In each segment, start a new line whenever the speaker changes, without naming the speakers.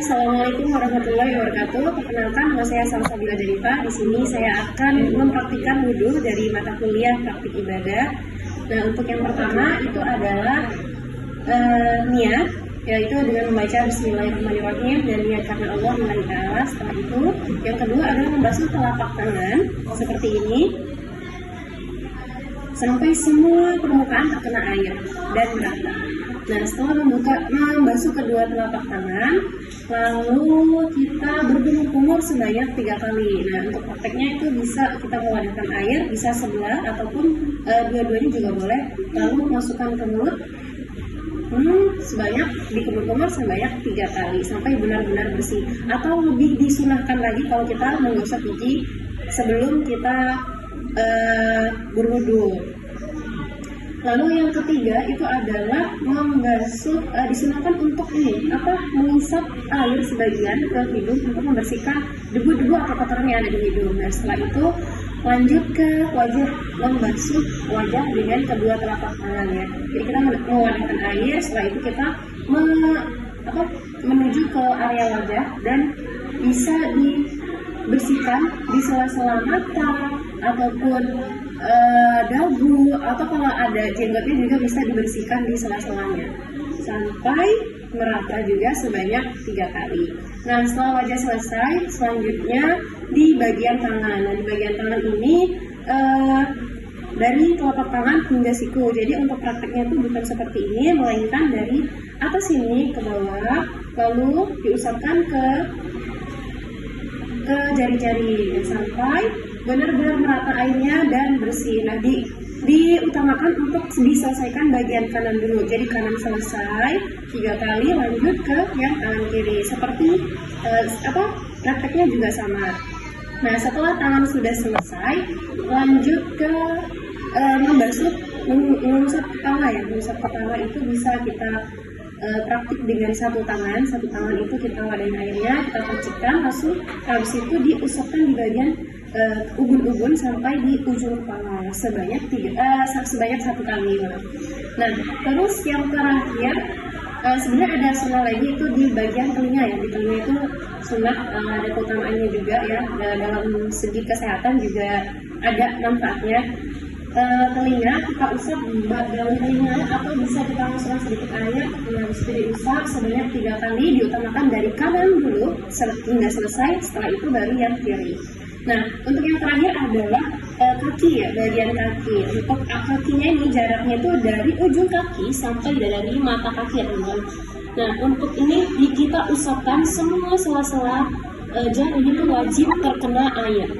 Assalamualaikum warahmatullahi wabarakatuh. Perkenalkan, nama saya Salsabila Darifa. Di sini saya akan mempraktikkan wudhu dari mata kuliah praktik ibadah. Nah, untuk yang pertama itu adalah niat, yaitu dengan membaca Bismillahirrahmanirrahim dan niat karena Allah Ta'ala. Setelah itu, yang kedua adalah membasuh telapak tangan seperti ini sampai semua permukaan terkena air dan merata. Nah, setelah membasuh kedua telapak tangan, lalu kita berkumur-kumur sebanyak 3 kali. Nah, untuk prakteknya itu bisa kita mengwadahkan air, bisa sebelah ataupun dua-duanya juga boleh. Lalu masukkan ke mulut sebanyak dikumur-kumur sebanyak 3 kali sampai benar-benar bersih. Atau lebih disunahkan lagi kalau kita menggosok gigi sebelum kita berwudu. Lalu yang ketiga itu adalah membasuh, disunahkan untuk mengisap air sebagian ke hidung untuk membersihkan debu-debu atau kotoran yang ada di hidung. Nah, setelah itu lanjut ke wajah, membasuh wajah dengan kedua telapak tangan ya. Jadi kita mewadahkan air, setelah itu kita menuju ke area wajah dan bisa dibersihkan di sela-sela mata ataupun dagu, atau kalau ada jenggotnya juga bisa dibersihkan di sela-selanya sampai merata juga sebanyak 3 kali. Nah, setelah wajah selesai, selanjutnya di bagian tangan. Nah, di bagian tangan ini dari telapak tangan hingga siku. Jadi untuk prakteknya itu bukan seperti ini, melainkan dari atas sini ke bawah, lalu diusapkan ke jari-jari sampai benar-benar merata airnya dan bersih. Nah, diutamakan untuk diselesaikan bagian kanan dulu. Jadi kanan selesai 3 kali, lanjut ke yang kanan kiri. Seperti prakteknya juga sama. Nah, setelah tangan sudah selesai, lanjut ke mengusap kepala ya. Mengusap kepala itu bisa kita praktik dengan satu tangan itu kita wadahin airnya, kita percikkan, habis itu diusapkan di bagian ubun-ubun sampai di ujung kepala sebanyak 1 kali. Nah, terus yang terakhir sebenarnya ada sunnah lagi itu di bagian telinga ya. Di telinga itu sunnah ada keutamaannya juga ya, dalam segi kesehatan juga ada manfaatnya. Telinga kita usap dalam telinga atau bisa kita masukkan sedikit air, habis itu diusap sebanyak 3 kali, diutamakan dari kanan dulu hingga selesai, setelah itu baru yang kiri. Nah, untuk yang terakhir adalah kaki ya, bagian kaki. Untuk kakinya ini jaraknya itu dari ujung kaki sampai dari mata kaki ya teman-teman. Nah, untuk ini kita usapkan semua sela-sela jari itu wajib terkena air.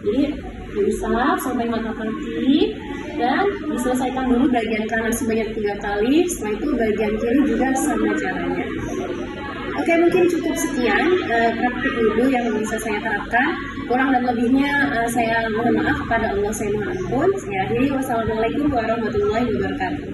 Jadi diusap sampai mata kaki dan diselesaikan dulu bagian kanan sebanyak 3 kali. Setelah itu bagian kiri juga sama caranya. Oke, mungkin cukup sekian praktik wudhu yang bisa saya terapkan. Kurang dan lebihnya saya mohon maaf kepada Allah, saya mohon ampun. Saya akhiri, wassalamualaikum warahmatullahi wabarakatuh.